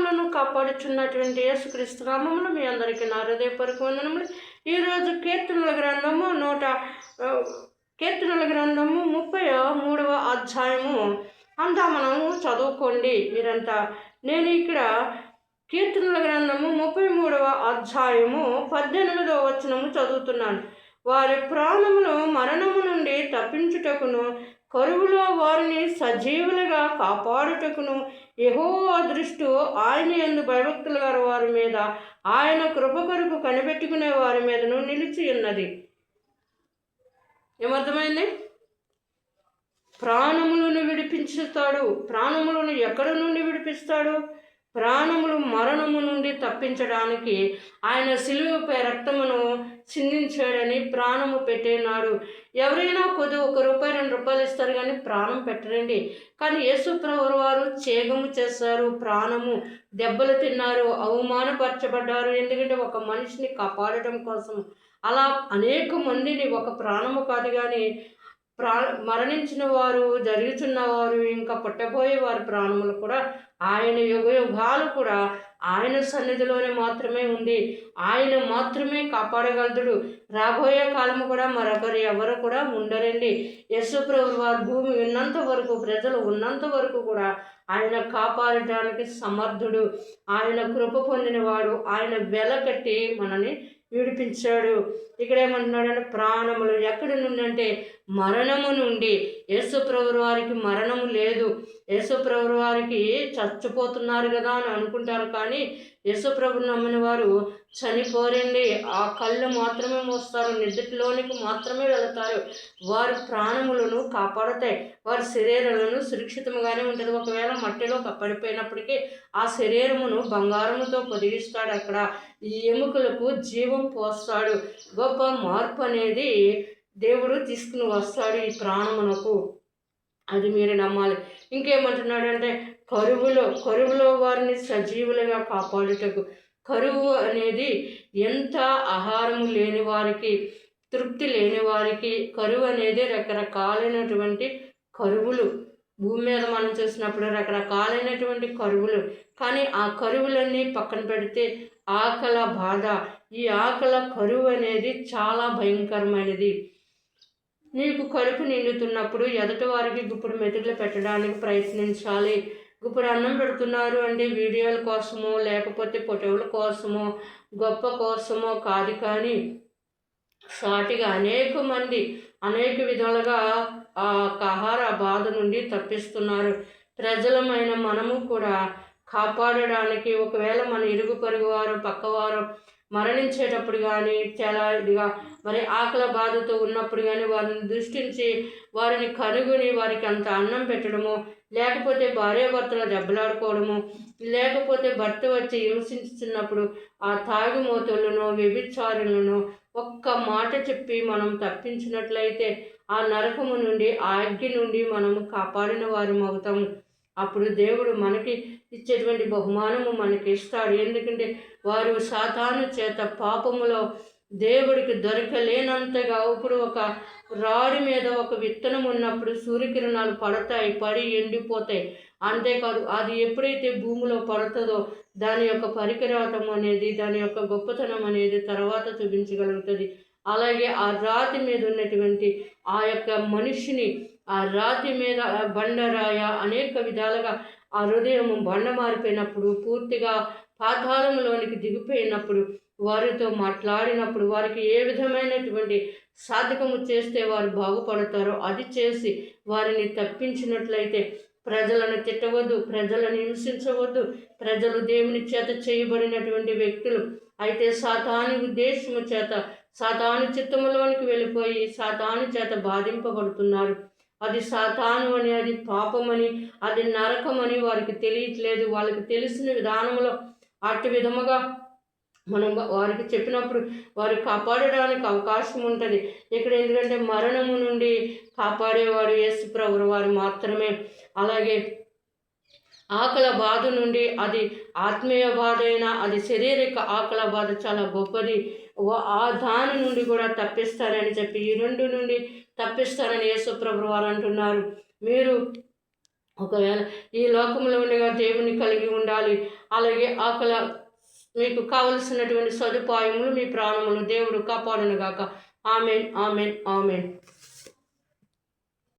ప్రాణములను కాపాడుచున్నటువంటి యేసుక్రీస్తు నామములో మీ అందరికీ నా హృదయపూర్వక వందనములు. ఈరోజు కీర్తనల గ్రంథము 33వ అధ్యాయము అంతా మనము చదువుకోండి మీరంతా. నేను ఇక్కడ కీర్తనల గ్రంథము 33వ అధ్యాయము 18వ వచనము చదువుతున్నాను. వారి ప్రాణములు మరణము నుండి తప్పించుటకును, కరువులో వారిని సజీవులుగా కాపాడుటకును యెహోవా దృష్టి ఆయన యందు భయభక్తులు గల వారి మీద, ఆయన కృప కొరకు కనిపెట్టుకునే వారి మీదను నిలిచి ఉన్నది. ఏమర్థమైంది? ప్రాణములను విడిపించుతాడు. ప్రాణములను ఎక్కడ నుండి విడిపిస్తాడు? ప్రాణములు మరణము నుండి తప్పించడానికి ఆయన సిలువపై రక్తమును చిందించాడని ప్రాణము పెట్టేనాడు. ఎవరైనా కొద్ది ₹1 ₹2 ఇస్తారు కానీ ప్రాణం పెట్టరండి. కానీ యేసుప్రభువు వారు త్యాగము చేశారు. ప్రాణము దెబ్బలు తిన్నారు, అవమానపరచబడ్డారు. ఎందుకంటే ఒక మనిషిని కాపాడటం కోసం. అలా అనేక మందిని, ఒక ప్రాణము కాదు కానీ మరణించిన వారు, జరుగుతున్న వారు, ఇంకా పుట్టబోయే వారి ప్రాణములు కూడా ఆయన యుగాలు కూడా ఆయన సన్నిధిలోనే మాత్రమే ఉంది. ఆయన మాత్రమే కాపాడగలడు. రాబోయే కాలము కూడా మరొకరు ఎవరు కూడా ఉండరండి. యేసుప్రభువు వారు భూమి ఉన్నంత వరకు, ప్రజలు ఉన్నంత వరకు కూడా ఆయన కాపాడటానికి సమర్థుడు. ఆయన కృప పొందినవాడు. ఆయన వెలకట్టి మనని విడిపించాడు. ఇక్కడ ఏమంటున్నాడంటే ప్రాణములు ఎక్కడి నుండి అంటే మరణము నుండి. యేసుప్రభువు వారికి మరణము లేదు. యేసుప్రభువు వారికి చచ్చిపోతున్నారు కదా అని అనుకుంటారు, కానీ యేసుప్రభుని నమ్మిన వారు చనిపోరండి. ఆ కళ్ళు మాత్రమే మోస్తారు, నిద్రలోనికి మాత్రమే వెళతారు. వారి ప్రాణములను కాపాడతాయి. వారి శరీరాలను సురక్షితంగానే ఉంటుంది. ఒకవేళ మట్టిలో పడిపోయినప్పటికీ ఆ శరీరమును బంగారముతో పొదిగిస్తాడు. అక్కడ ఈ ఎముకలకు జీవం పోస్తాడు. గొప్ప మార్పు అనేది దేవుడు తీసుకుని వస్తాడు ఈ ప్రాణమునకు. అది మీరు నమ్మాలి. ఇంకేమంటున్నాడంటే కరువులో వారిని సజీవులుగా కాపాడుటకు. కరువు అనేది ఎంత ఆహారము లేని వారికి, తృప్తి లేని వారికి కరువు అనేది రకరకాలైనటువంటి కరువులు. భూమి మీద మనం చూసినప్పుడు రకరకాలైనటువంటి కరువులు. కానీ ఆ కరువులన్నీ పక్కన పెడితే ఆకలి బాధ, ఈ ఆకలి కరువు అనేది చాలా భయంకరమైనది. నీకు కడుపు నిండుతున్నప్పుడు ఎదుటి వారికి గుప్పుడు మెతుకులు పెట్టడానికి ప్రయత్నించాలి. గుప్పుడు అన్నం పెడుతున్నారు అంటే వీడియోల కోసమో, లేకపోతే ఫోటోల కోసమో, గొప్ప కోసమో కాదు, కానీ సాటిగా అనేక మంది అనేక విధాలుగా ఆ ఆహార బాధ నుండి తప్పిస్తున్నారు. ప్రజలమైన మనము కూడా కాపాడడానికి, ఒకవేళ మన ఇరుగు పొరుగు వారు, పక్కవారు మరణించేటప్పుడు కానీ, చాలా ఇదిగా మరి ఆకలి బాధతో ఉన్నప్పుడు కానీ వారిని దృష్టించి వారిని కనుగొని వారికి అంత అన్నం పెట్టడము, లేకపోతే భార్యాభర్తలు దెబ్బలాడుకోవడము, లేకపోతే భర్త వచ్చి హింసించుతున్నప్పుడు ఆ తాగుమోతులను, వ్యభిచారులను ఒక్క మాట చెప్పి మనం తప్పించినట్లయితే ఆ నరకము నుండి, ఆ అగ్ని నుండి మనము కాపాడిన వారు అవుతాము. అప్పుడు దేవుడు మనకి ఇచ్చేటువంటి బహుమానము మనకి ఇస్తాడు. ఎందుకంటే వారు సాతాను చేత పాపములో దేవుడికి దొరకలేనంతగా, ఇప్పుడు ఒక రాడి మీద ఒక విత్తనం ఉన్నప్పుడు సూర్యకిరణాలు పడతాయి, పడి ఎండిపోతాయి. అంతేకాదు అది ఎప్పుడైతే భూమిలో పడుతుందో దాని యొక్క పరికరాటం అనేది, దాని యొక్క గొప్పతనం అనేది తర్వాత చూపించగలుగుతుంది. అలాగే ఆ రాతి మీద ఉన్నటువంటి ఆ యొక్క మనిషిని, ఆ రాతి మీద బండరాయ అనేక విధాలుగా ఆ హృదయం బండ మారిపోయినప్పుడు, పూర్తిగా పాతాళంలోనికి దిగిపోయినప్పుడు, వారితో మాట్లాడినప్పుడు వారికి ఏ విధమైనటువంటి సాధకము చేస్తే వారు బాగుపడతారో అది చేసి వారిని తప్పించినట్లయితే, ప్రజలను తిట్టవద్దు, ప్రజలను హింసించవద్దు. ప్రజలు దేవుని చేత చేయబడినటువంటి వ్యక్తులు అయితే సాతాను ఉద్దేశము చేత, సాతాను చిత్తములోనికి వెళ్ళిపోయి సాతాను చేత బాధింపబడుతున్నారు. అది సాతాను అని, అది పాపమని, అది నరకమని వారికి తెలియట్లేదు. వాళ్ళకి తెలిసిన విధానంలో అటు విధముగా మనం వారికి చెప్పినప్పుడు వారు కాపాడడానికి అవకాశం ఉంటుంది ఇక్కడ. ఎందుకంటే మరణము నుండి కాపాడేవాడు యేసుప్రభువు వారు మాత్రమే. అలాగే ఆకలి బాధ నుండి, అది ఆత్మీయ బాధ అయినా, అది శారీరక ఆకలి బాధ చాలా గొప్పది. ఆ దాని నుండి కూడా తప్పిస్తారని చెప్పి, ఈ రెండు నుండి తప్పిస్తారని యేసుప్రభువు వారు అంటున్నారు. మీరు ఒకవేళ ఈ లోకంలో ఉండగా దేవుని కలిగి ఉండాలి. అలాగే మీకు కావలసినటువంటి సదుపాయములు మీ ప్రాణములు దేవుడు కాపాడునుగాక. Amen, amen, amen.